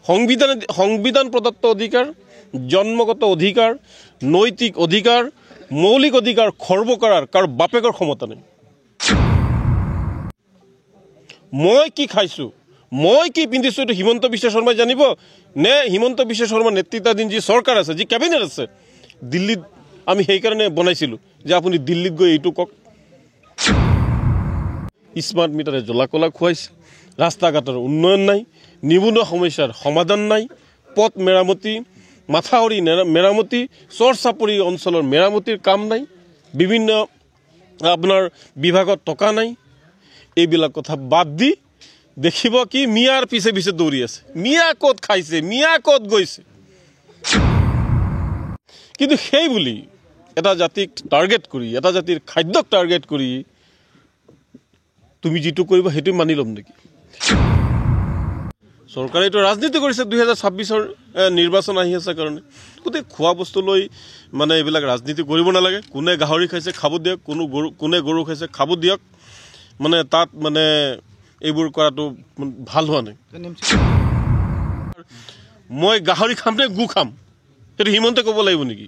সংবিধান প্ৰদত্ত অধিকাৰ, জন্মগত অধিকাৰ, নৈতিক অধিকাৰ, মৌলিক অধিকাৰ খৰ্ব কৰাৰ কাৰো বাপেকৰ ক্ষমতা নেই। মই কি খাইছোঁ, মই কি পিন্ধিছোঁ, এইটো হিমন্ত বিশ্ব শৰ্মাই জানিব নে হিমন্ত বিশ্ব শৰ্মাৰ নেতৃত্বাধীন যি চৰকাৰ আছে, যি কেবিনেট আছে দিল্লীত, আমি সেইকাৰণে বনাইছিলোঁ যে আপুনি দিল্লীত গৈ এইটো কওক। স্মাৰ্ট মিটাৰে জ্বলা কলা খুৱাইছে, ৰাস্তা ঘাটৰ উন্নয়ন নাই, নিবনুৱা সমস্যাৰ সমাধান নাই, পথ মেৰামতি, মাথাউৰি মেৰামতি, চৰ চাপৰি অঞ্চলৰ মেৰামতিৰ কাম নাই, বিভিন্ন আপোনাৰ বিভাগত টকা নাই। এইবিলাক কথা বাদ দি দেখিব কি মিয়াৰ পিছে পিছে দৌৰি আছে। মিয়া ক'ত খাইছে, মিয়া ক'ত গৈছে। কিন্তু সেই বুলি এটা জাতিক টাৰ্গেট কৰি, এটা জাতিৰ খাদ্যক টাৰ্গেট কৰি তুমি যিটো কৰিবা সেইটো মানি ল'ম নেকি? চৰকাৰে এইটো ৰাজনীতি কৰিছে 2026 নিৰ্বাচন আহি আছে কাৰণে। গতিকে খোৱা বস্তু লৈ মানে এইবিলাক ৰাজনীতি কৰিব নালাগে। কোনে গাহৰি খাইছে খাব দিয়ক, কোনে গৰু খাইছে খাব দিয়ক। মানে তাত মানে এইবোৰ কৰাটো ভাল হোৱা নাই। মই গাহৰি খাম নে গু খাম সেইটো হিমন্তে ক'ব লাগিব নেকি?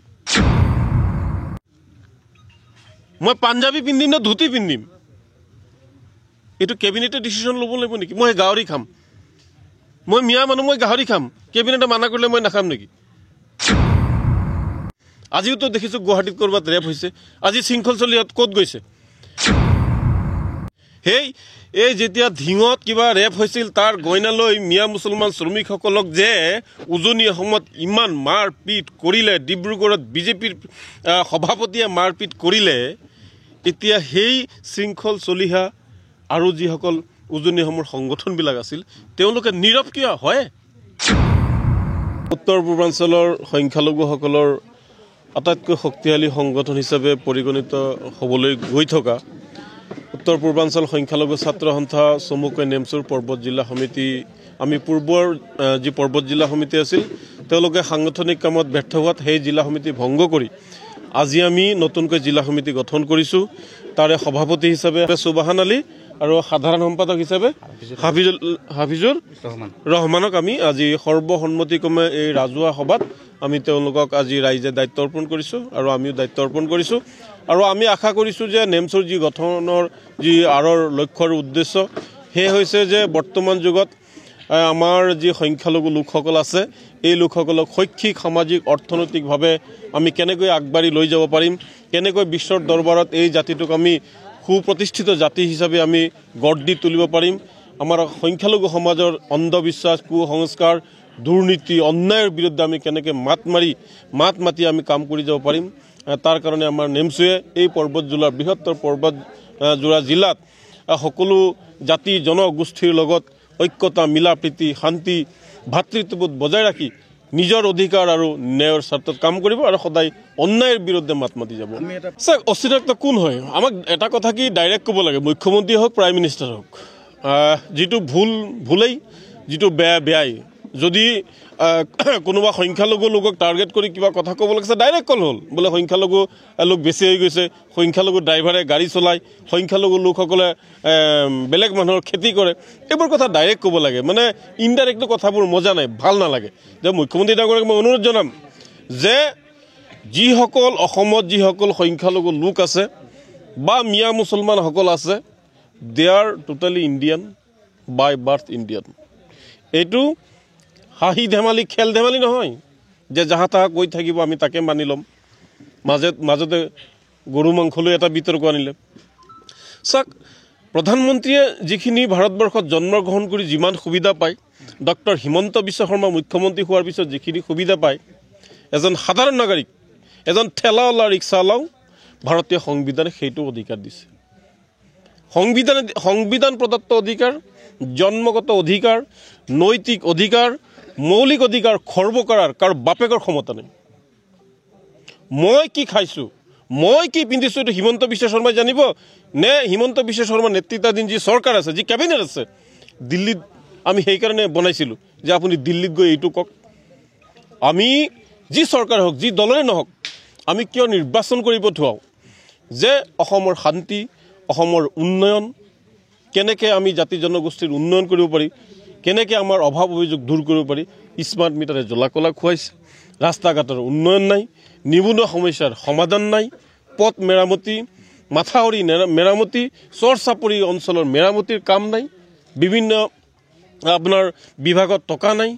মই পাঞ্জাবী পিন্ধিম নে ধুতি পিন্ধিম এইটো কেবিনেটে ডিচিশ্যন ল'ব লাগিব নেকি? মই গাহৰি খাম, মই মিয়া মানুহ, মই গাহৰি খাম, কেবিনেটে মানা কৰিলে মই নাখাম নেকি? আজিওতো দেখিছোঁ গুৱাহাটীত ক'ৰবাত ৰেপ হৈছে। আজি শৃংখল চলিহাত ক'ত গৈছে? এই যেতিয়া ধিঙত কিবা ৰেপ হৈছিল তাৰ গইনালৈ মিয়া মুছলমান শ্ৰমিকসকলক যে উজনি অসমত ইমান মাৰপিট কৰিলে, ডিব্ৰুগড়ত বিজেপিৰ সভাপতিয়ে মাৰপিট কৰিলে, এতিয়া সেই শৃংখল চলিহা আৰু যিসকল উজনি অসমৰ সংগঠনবিলাক আছিল তেওঁলোকে নীৰৱ কিয় হয়? উত্তৰ পূৰ্বাঞ্চলৰ সংখ্যালঘুসকলৰ আটাইতকৈ শক্তিশালী সংগঠন হিচাপে পৰিগণিত হ'বলৈ গৈ থকা উত্তৰ পূৰ্বাঞ্চল সংখ্যালঘু ছাত্ৰ সন্থা চমুকৈ নেমচুৰ পৰ্বত জিলা সমিতি, আমি পূৰ্বৰ যি পৰ্বত জিলা সমিতি আছিল তেওঁলোকে সাংগঠনিক কামত ব্যৰ্থ হোৱাত সেই জিলা সমিতি ভংগ কৰি আজি আমি নতুনকৈ জিলা সমিতি গঠন কৰিছোঁ। তাৰে সভাপতি হিচাপে সুবাহান আলী আৰু সাধাৰণ সম্পাদক হিচাপে হাফিজুৰ ৰহমানক আমি আজি সৰ্বসন্মতিক্ৰমে এই ৰাজহুৱা সভাত আমি তেওঁলোকক আজি ৰাইজে দায়িত্ব অৰ্পণ কৰিছোঁ আৰু আমিও দায়িত্ব অৰ্পণ কৰিছোঁ। আৰু আমি আশা কৰিছোঁ যে নেমচুৰ যি গঠনৰ যি আঁৰৰ লক্ষ্য আৰু উদ্দেশ্য সেয়া হৈছে যে বৰ্তমান যুগত আমাৰ যি সংখ্যালঘু লোকসকল আছে এই লোকসকলক শৈক্ষিক, সামাজিক, অৰ্থনৈতিকভাৱে আমি কেনেকৈ আগবাঢ়ি লৈ যাব পাৰিম, কেনেকৈ বিশ্বৰ দৰবাৰত এই জাতিটোক আমি সুপ্ৰতিষ্ঠিত জাতি হিচাপে আমি গঢ় দি তুলিব পাৰিম, আমাৰ সংখ্যালঘু সমাজৰ অন্ধবিশ্বাস, কুসংস্কাৰ, দুৰ্নীতি, অন্যায়ৰ বিৰুদ্ধে আমি কেনেকৈ মাত মাতি আমি কাম কৰি যাব পাৰিম। তাৰ কাৰণে আমাৰ নেমচুৱে এই পৰ্বতজোৰাৰ বৃহত্তৰ পৰ্বতজোৰা জিলাত সকলো জাতি জনগোষ্ঠীৰ লগত ঐক্যতা, মিলা প্ৰীতি, শান্তি, ভাতৃত্ববোধ বজাই ৰাখি নিজৰ অধিকাৰ আৰু ন্যায়ৰ স্বাৰ্থত কাম কৰিব আৰু সদায় অন্যায়ৰ বিৰুদ্ধে মাত মাতি যাব। চাওক, অচিনাক্ত কোন হয়? আমাক এটা কথা কি ডাইৰেক্ট ক'ব লাগে, মুখ্যমন্ত্ৰী হওক, প্ৰাইম মিনিষ্টাৰ হওক, যিটো ভুলেই, যিটো বেয়াই। যদি কোনোবা সংখ্যালঘু লোকক টাৰ্গেট কৰি কিবা কথা ক'ব লাগিছে ডাইৰেক্ট কল হ'ল, বোলে সংখ্যালঘু লোক বেছি হৈ গৈছে, সংখ্যালঘু ড্ৰাইভাৰে গাড়ী চলায়, সংখ্যালঘু লোকসকলে বেলেগ মানুহৰ খেতি কৰে, এইবোৰ কথা ডাইৰেক্ট ক'ব লাগে। মানে ইনডাইৰেক্টলি কথাবোৰ মজা নাই, ভাল নালাগে। যে মুখ্যমন্ত্ৰী ডাঙৰীয়াক মই অনুৰোধ জনাম যে যিসকল অসমত যিসকল সংখ্যালঘু লোক আছে বা মিয়া মুছলমানসকল আছে, দে আৰ টোটেলি ইণ্ডিয়ান বাই বাৰ্থ ইণ্ডিয়ান। এইটো হাঁহি ধেমালি, খেল ধেমালি নহয় যে যাহা তাহা কৈ থাকিব আমি তাকে মানি ল'ম। মাজতে গৰু মাংসলৈ এটা বিতৰ্ক আনিলে। চাওক, প্ৰধানমন্ত্ৰীয়ে যিখিনি ভাৰতবৰ্ষত জন্মগ্ৰহণ কৰি যিমান সুবিধা পায়, ডক্টৰ হিমন্ত বিশ্ব শৰ্মা মুখ্যমন্ত্ৰী হোৱাৰ পিছত যিখিনি সুবিধা পায়, এজন সাধাৰণ নাগৰিক, এজন ঠেলাৱালা, ৰিক্সাৱালাও ভাৰতীয় সংবিধানে সেইটো অধিকাৰ দিছে। সংবিধান প্ৰদত্ত অধিকাৰ, জন্মগত অধিকাৰ, নৈতিক অধিকাৰ, মৌলিক অধিকাৰ খৰ্ব কৰাৰ কাৰো বাপেকৰ ক্ষমতা নেই। মই কি খাইছোঁ, মই কি পিন্ধিছোঁ এইটো হিমন্ত বিশ্ব শৰ্মাই জানিব নে হিমন্ত বিশ্ব শৰ্মাৰ নেতৃত্বাধীন যি চৰকাৰ আছে, যি কেবিনেট আছে দিল্লীত, আমি সেইকাৰণে বনাইছিলোঁ যে আপুনি দিল্লীত গৈ এইটো কওক। আমি যি চৰকাৰ হওক, যি দলৰে নহওক, আমি কিয় নিৰ্বাচন কৰি পঠোৱাওঁ যে অসমৰ শান্তি, অসমৰ উন্নয়ন, কেনেকৈ আমি জাতি জনগোষ্ঠীৰ উন্নয়ন কৰিব পাৰি, কেনেকৈ আমাৰ অভাৱ অভিযোগ দূৰ কৰিব পাৰি স্মাৰ্ট মিটাৰে জ্বলা-কলা খুৱাইছে ৰাস্তা ঘাটৰ উন্নয়ন নাই নিবনুৱা সমস্যাৰ সমাধান নাই পথ মেৰামতি মাথাউৰি মেৰামতি চৰ চাপৰি অঞ্চলৰ মেৰামতিৰ কাম নাই বিভিন্ন আপোনাৰ বিভাগত টকা নাই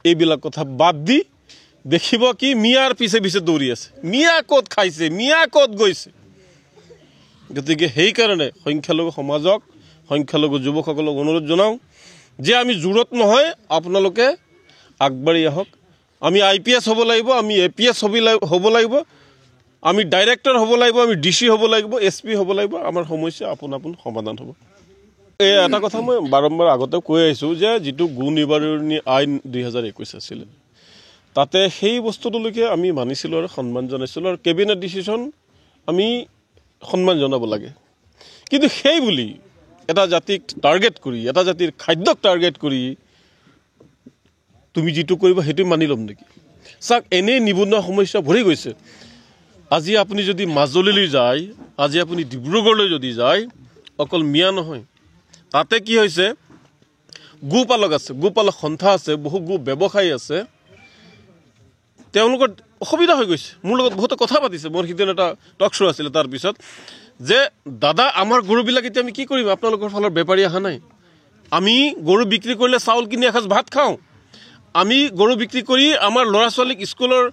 এইবিলাক কথা বাদ দি দেখিব কি মিয়াৰ পিছে পিছে দৌৰি আছে মিয়া ক'ত খাইছে মিয়া ক'ত গৈছে গতিকে সেইকাৰণে সংখ্যালঘু সমাজক সংখ্যালঘু যুৱকসকলক অনুৰোধ জনাওঁ যে আমি জোৰত নহয় আপোনালোকে আগবাঢ়ি আহক আমি IPS হ'ব লাগিব আমি APS হ'ব লাগিব আমি ডাইৰেক্টৰ হ'ব লাগিব আমি DC হ'ব লাগিব SP হ'ব লাগিব আমাৰ সমস্যা আপোন সমাধান হ'ব এই এটা কথা মই বাৰম্বাৰ আগতে কৈ আহিছোঁ যে যিটো গো নিবাৰণী আইন 2021 আছিলে তাতে সেই বস্তুটোলৈকে আমি মানিছিলোঁ আৰু সন্মান জনাইছিলোঁ আৰু কেবিনেট ডিচিশ্যন আমি সন্মান জনাব লাগে কিন্তু সেই বুলি এটা জাতিক টাৰ্গেট কৰি এটা জাতিৰ খাদ্যক টাৰ্গেট কৰি তুমি যিটো কৰিবা সেইটো মানি ল'ম নেকি চাওক এনেই নিবনুৱা সমস্যা ভৰি গৈছে আজি আপুনি যদি মাজুলীলৈ যায় আজি আপুনি ডিব্ৰুগড়লৈ যদি যায় অকল মিয়া নহয় তাতে কি হৈছে গোপালক আছে গোপালক সন্থা আছে বহু গো ব্যৱসায়ী আছে তেওঁলোকৰ অসুবিধা হৈ গৈছে মোৰ লগত বহুত কথা পাতিছে মোৰ সিদিন এটা টক শ্ব' আছিলে তাৰ পিছত যে দাদা আমাৰ গৰুবিলাক এতিয়া আমি কি কৰিম আপোনালোকৰ ফালৰ বেপাৰী অহা নাই আমি গৰু বিক্ৰী কৰিলে চাউল কিনি এসাঁজ ভাত খাওঁ আমি গৰু বিক্ৰী কৰি আমাৰ ল'ৰা ছোৱালীক স্কুলৰ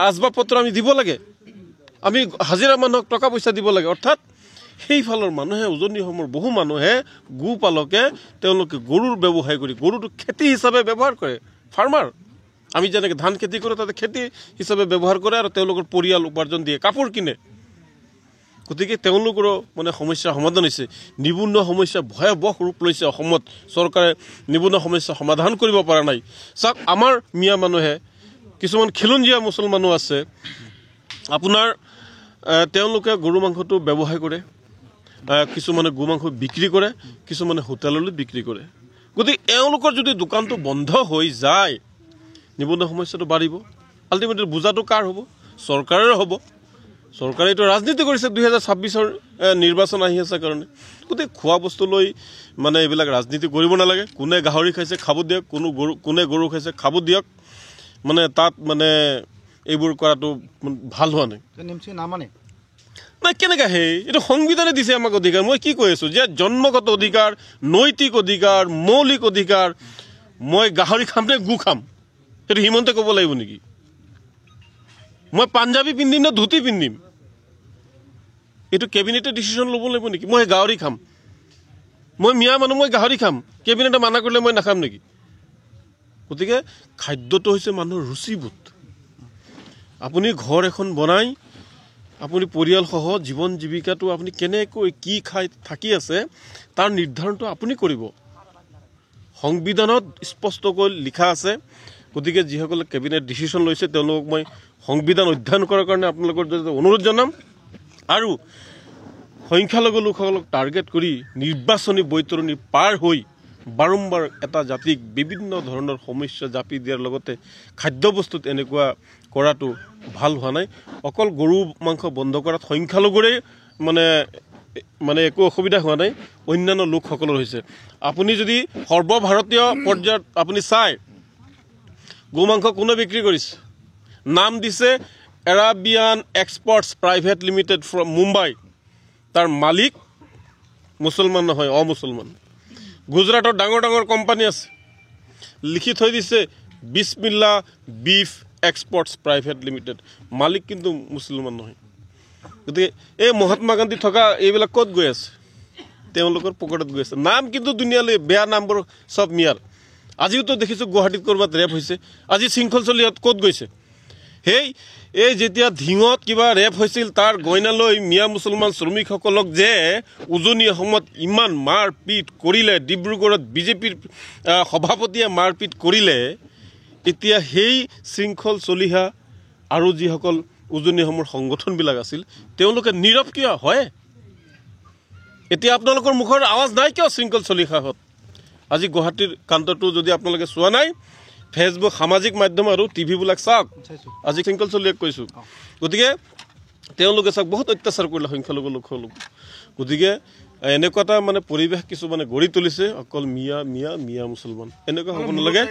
আচবাব পত্ৰ আমি দিব লাগে আমি হাজিৰা মানুহক টকা পইচা দিব লাগে অৰ্থাৎ সেইফালৰ মানুহে উজনি অসমৰ বহু মানুহে গোপালকে তেওঁলোকে গৰুৰ ব্যৱসায় কৰি গৰুটো খেতি হিচাপে ব্যৱহাৰ কৰে ফাৰ্মাৰ আমি যেনেকৈ ধান খেতি কৰোঁ তাতে খেতি হিচাপে ব্যৱহাৰ কৰে আৰু তেওঁলোকৰ পৰিয়াল উপাৰ্জন দিয়ে কাপোৰ কিনে গতিকে তেওঁলোকৰো মানে সমস্যাৰ সমাধান হৈছে নিবনুৱা সমস্যা ভয়াৱহ ৰূপ লৈছে অসমত চৰকাৰে নিবনুৱা সমস্যা সমাধান কৰিব পৰা নাই চাওক আমাৰ মিয়া মানুহে কিছুমান খিলঞ্জীয়া মুছলমানো আছে আপোনাৰ তেওঁলোকে গৰু মাংসটো ব্যৱসায় কৰে কিছুমানে গো মাংস বিক্ৰী কৰে কিছুমানে হোটেললৈ বিক্ৰী কৰে গতিকে এওঁলোকৰ যদি দোকানটো বন্ধ হৈ যায় নিবনুৱা সমস্যাটো বাঢ়িব আল্টিমেটলি বুজাটো কাৰ হ'ব চৰকাৰৰ হ'ব চৰকাৰে এইটো ৰাজনীতি কৰিছে 2026ৰ নিৰ্বাচন আহি আছে কাৰণে গতিকে খোৱা বস্তু লৈ মানে এইবিলাক ৰাজনীতি কৰিব নালাগে কোনে গাহৰি খাইছে খাব দিয়ক কোনে গৰু খাইছে খাব দিয়ক মানে তাত মানে এইবোৰ কৰাটো ভাল হোৱা নাই নাই কেনেকৈ এইটো সংবিধানে দিছে আমাক অধিকাৰ মই কি কৈ আছোঁ যে জন্মগত অধিকাৰ নৈতিক অধিকাৰ মৌলিক অধিকাৰ মই গাহৰি খাম নে গু খাম সেইটো হিমন্তে ক'ব লাগিব নেকি মই পাঞ্জাবী পিন্ধিম নে ধুতি পিন্ধিম এইটো কেবিনেটে ডিচিশ্যন ল'ব লাগিব নেকি মই গাহৰি খাম মই মিয়া মানুহ মই গাহৰি খাম কেবিনেটে মানা কৰিলে মই নাখাম নেকি গতিকে খাদ্যটো হৈছে মানুহৰ ৰুচিবোধ আপুনি ঘৰ এখন বনাই আপুনি পৰিয়ালসহ জীৱন জীৱিকাটো আপুনি কেনেকৈ কি খাই থাকি আছে তাৰ নিৰ্ধাৰণটো আপুনি কৰিব সংবিধানত স্পষ্টকৈ লিখা আছে গতিকে যিসকলে কেবিনেট ডিচিশ্যন লৈছে তেওঁলোকক মই সংবিধান অধ্যয়ন কৰাৰ কাৰণে আপোনালোকৰ অনুৰোধ জনাম আৰু সংখ্যালঘু লোকসকলক টাৰ্গেট কৰি নিৰ্বাচনী বৈতৰণি পাৰ হৈ বাৰম্বাৰ এটা জাতিক বিভিন্ন ধৰণৰ সমস্যা জাপি দিয়াৰ লগতে খাদ্যবস্তুত এনেকুৱা কৰাটো ভাল হোৱা নাই অকল গৰু মাংস বন্ধ কৰাত সংখ্যালঘুৰে মানে একো অসুবিধা হোৱা নাই অন্যান্য লোকসকলৰ হৈছে আপুনি যদি সৰ্বভাৰতীয় পৰ্যায়ত আপুনি চাই গো মাংস কোনে বিক্ৰী কৰিছে নাম দিছে Arabian exports private limited from Mumbai তাৰ মালিক মুছলমান নহয় অমুছলমান গুজৰাটৰ ডাঙৰ ডাঙৰ কোম্পানী আছে লিখি থৈ দিছে Bismillah beef experts private limited মালিক কিন্তু মুছলমান নহয় গতিকে এই মহাত্মা গান্ধী থকা এইবিলাক ক'ত গৈ আছে তেওঁলোকৰ পকেটত গৈ আছে নাম কিন্তু দুনিয়ালৈ বেয়া নামবোৰ চব মিয়াৰ আজিওতো দেখিছোঁ গুৱাহাটীত ক'ৰবাত ৰেপ হৈছে আজি শৃংখল চলিয়াত ক'ত গৈছে এই যেতিয়া ধিঙত কিবা ৰেপ হৈছিল তাৰ গইনালৈ মিয়া মুছলমান শ্ৰমিকসকলক যে উজনি অসমত ইমান মাৰপিট কৰিলে ডিব্ৰুগড়ত বিজেপিৰ সভাপতিয়ে মাৰপিট কৰিলে এতিয়া সেই শৃংখল চলিহা আৰু যিসকল উজনি অসমৰ সংগঠনবিলাক আছিল তেওঁলোকে নীৰৱ কিয় হয় এতিয়া আপোনালোকৰ মুখৰ আৱাজ নাই কিয় শৃংখল চলিহাত আজি গুৱাহাটীৰ কাণ্ডটো যদি আপোনালোকে চোৱা নাই ফেচবুক সামাজিক মাধ্যম আৰু টিভিবিলাক চাওক আজি শৃংখল চলিয়াক কৈছোঁ গতিকে তেওঁলোকে চাওক বহুত অত্যাচাৰ কৰিলে সংখ্যালঘু লোকসকলক গতিকে এনেকুৱা এটা মানে পৰিৱেশ কিছু মানে গঢ়ি তুলিছে অকল মিয়া মিয়া মিয়া মুছলমান এনেকুৱা হ'ব নালাগে